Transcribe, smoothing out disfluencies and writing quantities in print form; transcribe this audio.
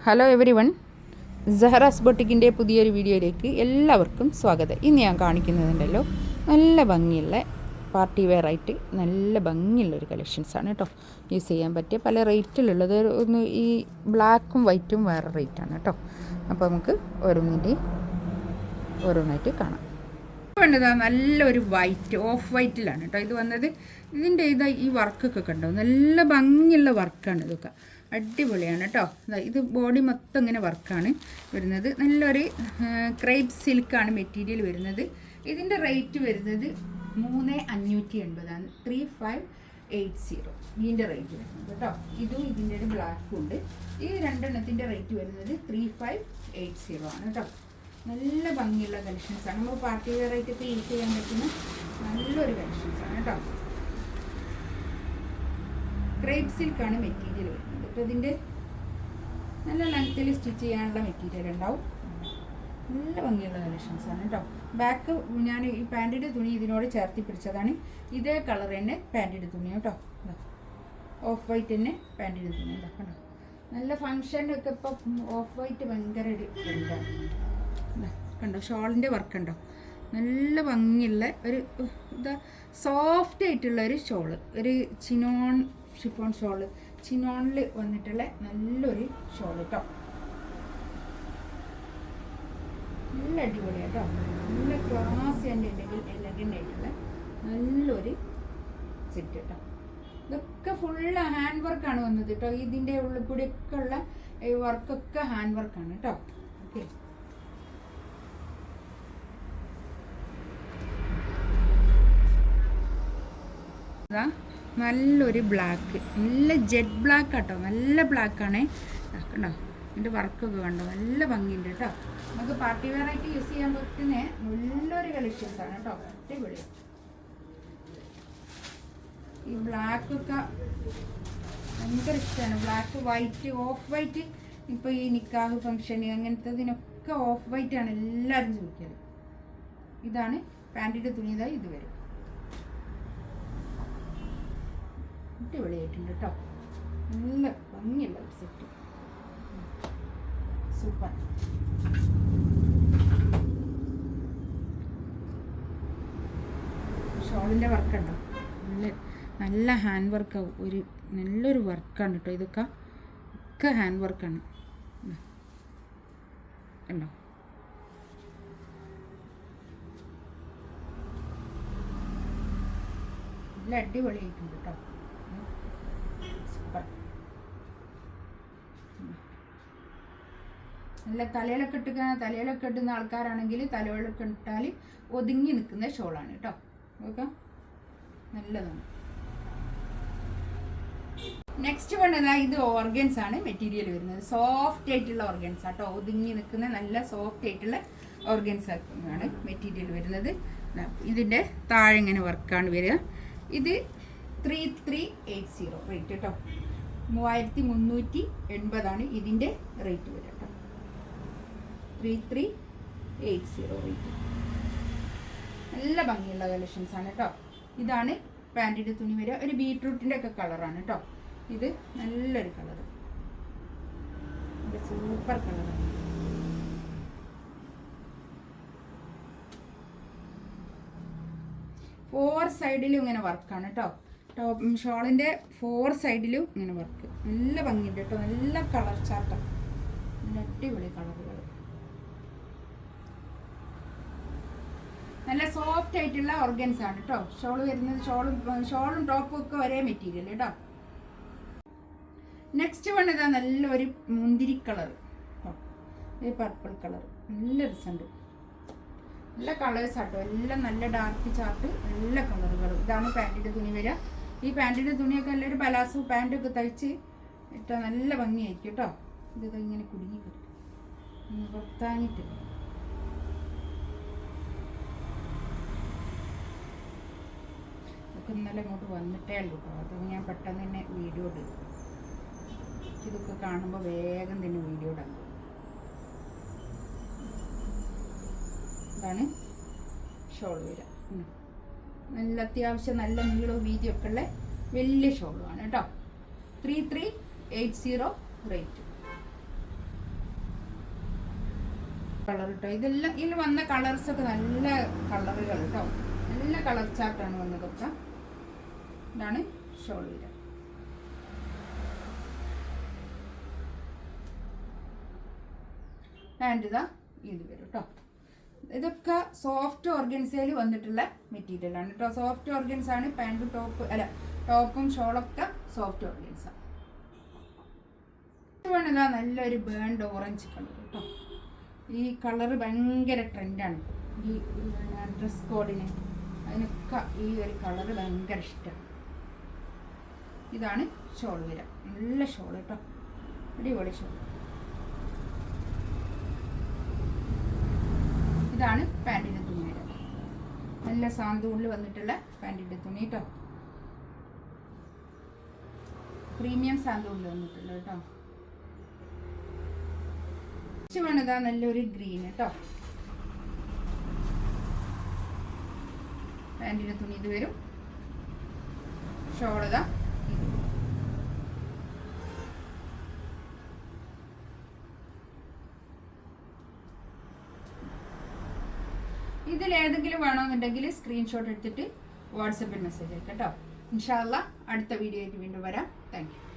Hello every one, സഹറാസ് ബൊട്ടിക്കിൻ്റെ പുതിയൊരു വീഡിയോയിലേക്ക് എല്ലാവർക്കും സ്വാഗതം. ഇന്ന് ഞാൻ കാണിക്കുന്നതുണ്ടല്ലോ നല്ല ഭംഗിയുള്ള പാർട്ടി വെയർ ആയിട്ട് നല്ല ഭംഗിയുള്ളൊരു കളക്ഷൻസാണ് കേട്ടോ. യൂസ് ചെയ്യാൻ പറ്റിയ പല റേറ്റിലുള്ളത്. ഒന്ന് ഈ ബ്ലാക്കും വൈറ്റും വേറെ റേറ്റാണ് കേട്ടോ. അപ്പോൾ നമുക്ക് ഓരോന്നായിട്ട് കാണാം. ഇതാ നല്ലൊരു വൈറ്റ്, ഓഫ് വൈറ്റിലാണ് കേട്ടോ ഇത് വന്നത്. ഇതിൻ്റെ ഈ വർക്കൊക്കെ കണ്ടോ, നല്ല ഭംഗിയുള്ള വർക്കാണ് ഇതൊക്കെ, അടിപൊളിയാണ് കേട്ടോ. ഇത് ബോഡി മൊത്തം ഇങ്ങനെ വർക്കാണ് വരുന്നത്. നല്ലൊരു ക്രേപ്പ് സിൽക്കാണ് മെറ്റീരിയൽ വരുന്നത്. ഇതിൻ്റെ റേറ്റ് വരുന്നത് 3580 3580 ഇതിൻ്റെ റേറ്റ് വരുന്നത് കേട്ടോ. ഇതും ഇതിൻ്റെ ഒരു ബ്ലാക്കും ഉണ്ട്. ഈ രണ്ടെണ്ണത്തിൻ്റെ റേറ്റ് വരുന്നത് 3580 ആണ് കേട്ടോ. നല്ല ഭംഗിയുള്ള കളക്ഷൻസാണ്. നമ്മൾ പാർട്ടി വെയർ ആയിട്ടൊക്കെ യൂസ് ചെയ്യാൻ പറ്റുന്ന നല്ലൊരു കളക്ഷൻസാണ് കേട്ടോ. ക്രേപ്പ് സിൽക്കാണ് മെറ്റീരിയൽ വരുന്നത്. അപ്പോൾ ഇതിൻ്റെ നല്ല ലെങ്ത്തിൽ സ്റ്റിച്ച് ചെയ്യാനുള്ള മെറ്റീരിയൽ ഉണ്ടാവും. നല്ല ഭംഗിയുള്ള കളക്ഷൻസാണ് കേട്ടോ. ബാക്ക് ഞാൻ ഈ പാൻറ്റിൻ്റെ തുണി ഇതിനോട് ചേർത്തി പിടിച്ചതാണ്. ഇതേ കളർ തന്നെ പാൻറ്റിൻ്റെ തുണി കേട്ടോ. ഓഫ് വൈറ്റ് തന്നെ പാൻറ്റിൻ്റെ തുണി കേട്ടോ. നല്ല ഫങ്ഷനൊക്കെ ഇപ്പം ഓഫ് വൈറ്റ് ഭയങ്കര ഒരു ട്രെൻഡാണ്. കണ്ടോ, ഷോളിൻ്റെ വർക്ക് ഉണ്ടോ, നല്ല ഭംഗിയുള്ള ഒരു സോഫ്റ്റ് ആയിട്ടുള്ള ഒരു ഷോള്, ഒരു ചിനോൺ ഷിഫോൺ ഷോള്, ചിനോണിൽ വന്നിട്ടുള്ള നല്ലൊരു ഷോൾ കേട്ടോ. നല്ല അടിപൊളിയാണ് കേട്ടോ. നല്ല ക്ലാസ് ആൻഡ് എലഗൻ്റ് ആയിട്ടുള്ള നല്ലൊരു സെറ്റ് കേട്ടോ. ഇതൊക്കെ ഫുള്ള് ഹാൻഡ് വർക്കാണ് വന്നത് കേട്ടോ. ഇതിൻ്റെ ഉള്ളിൽ കൂടിയൊക്കെ ഉള്ള വർക്കൊക്കെ ഹാൻഡ് വർക്കാണ് കേട്ടോ. ഓക്കെ, നല്ലൊരു ബ്ലാക്ക്, നല്ല ജെറ്റ് ബ്ലാക്ക് കേട്ടോ. നല്ല ബ്ലാക്കാണ് കണ്ടോ. ഇതിൻ്റെ വർക്കൊക്കെ കണ്ടോ, നല്ല ഭംഗിയുണ്ട് കേട്ടോ. നമുക്ക് പാർട്ടി വെയർ ആയിട്ട് യൂസ് ചെയ്യാൻ പറ്റുന്ന നല്ലൊരു കളക്ഷൻസാണ് കേട്ടോ. അടിപൊളി. ഈ ബ്ലാക്കൊക്കെ ഭയങ്കര ഇഷ്ടമാണ്. Black, white, of white. ഇപ്പോൾ ഈ നിക്കാഹ് ഫംഗ്ഷൻ അങ്ങനത്തതിനൊക്കെ ഓഫ് വൈറ്റ് ആണ് എല്ലാവരും ചോദിക്കുന്നത്. ഇതാണ് പാൻറ്റിൻ്റെ തുണി. ഇതാ ഇത് വരും. അടിപൊളിയായിട്ടുണ്ട് കേട്ടോ. നല്ല ഭംഗിയുള്ള ഒരു സെറ്റ്, സൂപ്പർ. ഷോളിൻ്റെ വർക്കുണ്ടോ, നല്ല ഹാൻഡ് വർക്ക്, ഒരു നല്ലൊരു വർക്കാണ് കേട്ടോ. ഇതൊക്കെ ഹാൻഡ് വർക്കാണ് കണ്ടോ. നല്ല അടിപൊളിയായിട്ടുണ്ട് കേട്ടോ. നല്ല തലയിലൊക്കെ ഇട്ടുന്ന ആൾക്കാരാണെങ്കിൽ തലയിലൊക്കെ ഇട്ടാൽ ഒതുങ്ങി നിൽക്കുന്ന ഷോളാണ് കേട്ടോ. ഓക്കെ, നല്ലതാണ്. നെക്സ്റ്റ് വന്നത് ഇത് ഓർഗൻസ് ആണ് മെറ്റീരിയൽ വരുന്നത്. സോഫ്റ്റ് ആയിട്ടുള്ള ഓർഗൻസ് ആട്ടോ. ഒതുങ്ങി നിൽക്കുന്ന നല്ല സോഫ്റ്റ് ആയിട്ടുള്ള ഓർഗൻസ് ആണ് മെറ്റീരിയൽ വരുന്നത്. ഇതിൻ്റെ താഴെ ഇങ്ങനെ വർക്കാണ് വരിക. ഇത് 3380 റേറ്റ് കേട്ടോ. 3380 ഇതിൻ്റെ റേറ്റ് വരിക കേട്ടോ. 3380 റേറ്റ്. നല്ല ഭംഗിയുള്ള കളക്ഷൻസാണ് കേട്ടോ. ഇതാണ് പാൻറ്റിൻ്റെ തുണി വരിക. ഒരു ബീട്രൂട്ടിൻ്റെ ഒക്കെ കളറാണ് കേട്ടോ. ഇത് നല്ലൊരു കളറ്, സൂപ്പർ കളറാണ്. ഫോർ സൈഡിലും ഇങ്ങനെ വർക്കാണ് കേട്ടോ. ഷോളിൻ്റെ 4 സൈഡിലും ഇങ്ങനെ വർക്ക്. നല്ല ഭംഗിയുണ്ട് കേട്ടോ. നല്ല കളർ ചാർട്ടാണ്, നല്ല അടിപൊളി കളറുകൾ. നല്ല സോഫ്റ്റ് ആയിട്ടുള്ള ഓർഗൻസ് ആണ് കേട്ടോ. ഷോള് വരുന്നത് ഷോളും ടോപ്പും ഒക്കെ ഒരേ മെറ്റീരിയൽ കേട്ടോ. നെക്സ്റ്റ് വൺ ഇതാ നല്ലൊരു മുന്തിരി കളർ, ഒരു പർപ്പിൾ കളർ. നല്ല രസമുണ്ട്. നല്ല കളേഴ്സ് ആട്ടോ. എല്ലാം നല്ല ഡാർക്ക് ചാർട്ട്, നല്ല കളറുകൾ. ഇതാണ് പാൻറ്റിൻ്റെ തുണി വരിക. ഈ പാൻറ്റിൻ്റെ തുണിയൊക്കെ നല്ലൊരു പലാസോ പാൻറ്റൊക്കെ തയ്ച്ച് ഇട്ടാൽ നല്ല ഭംഗിയായിരിക്കും കേട്ടോ. ഇത് ഇങ്ങനെ കുടുങ്ങി പുറത്താനിട്ട് ഇതൊക്കെ ഇന്നലെ ഇങ്ങോട്ട് വന്നിട്ടേ ഉള്ളൂ കേട്ടോ. അത് ഞാൻ പെട്ടെന്ന് തന്നെ വീഡിയോ ഇടും. ഇതൊക്കെ കാണുമ്പോൾ വേഗം തന്നെ വീഡിയോ ഇടാൻ. ഇതാണ് ഷോൾ വരിക. നല്ല അത്യാവശ്യം നല്ല നീളവും വീതിയൊക്കെ ഉള്ള വലിയ ഷോളുമാണ് കേട്ടോ. 3380 റേറ്റ്. കളർ കേട്ടോ. ഇതെല്ലാം ഇതിൽ വന്ന കളേഴ്സൊക്കെ നല്ല കളറുകൾ കേട്ടോ, നല്ല കളർ ചാർട്ടാണ് വന്നതൊക്കെ. ഇതാണ് ഷോൾ വരിക. പാൻറ് ഇതാ ഇത് വരും കേട്ടോ. ഇതൊക്കെ സോഫ്റ്റ് ഓർഗൻസയിൽ വന്നിട്ടുള്ള മെറ്റീരിയലാണ് കേട്ടോ. സോഫ്റ്റ് ഓർഗൻസ് ആണ് പാൻറ്റും ടോപ്പും ഷോളൊക്കെ സോഫ്റ്റ് ഓർഗൻസാണ്. ഇതാ നല്ലൊരു ബേൺഡ് ഓറഞ്ച് കളർ കേട്ടോ. ഈ കളറ് ഭയങ്കര ട്രെൻഡാണ് ഈ ഡ്രസ് കോഡിന്, അതിനൊക്കെ ഈ ഒരു കളറ് ഭയങ്കര ഇഷ്ടമാണ്. ഇതാണ് ഷോൾ വരിക. നല്ല ഷോൾ കേട്ടോ, അടിപൊളി ഷോൾ. ഇതാണ് പാൻറ്റിൻ്റെ തുണി വരിക. നല്ല സാന്തൂണിൽ വന്നിട്ടുള്ള പാൻറ്റിൻ്റെ തുണി കേട്ടോ, പ്രീമിയം സാന്തൂണിൽ വന്നിട്ടുള്ള കേട്ടോ. ഇതാ നല്ലൊരു ഗ്രീൻ കേട്ടോ. പാൻറ്റിൻ്റെ തുണി ഇത് വരും. ഷോൾ ഇതാ ഇതിലേതെങ്കിലും വേണമെന്നുണ്ടെങ്കിൽ സ്ക്രീൻഷോട്ട് എടുത്തിട്ട് വാട്സപ്പിൽ മെസ്സേജ് അയക്കാം കേട്ടോ. ഇൻഷാ അല്ലാഹ് അടുത്ത വീഡിയോ ആയിട്ട് വീണ്ടും വരാം. Thank you.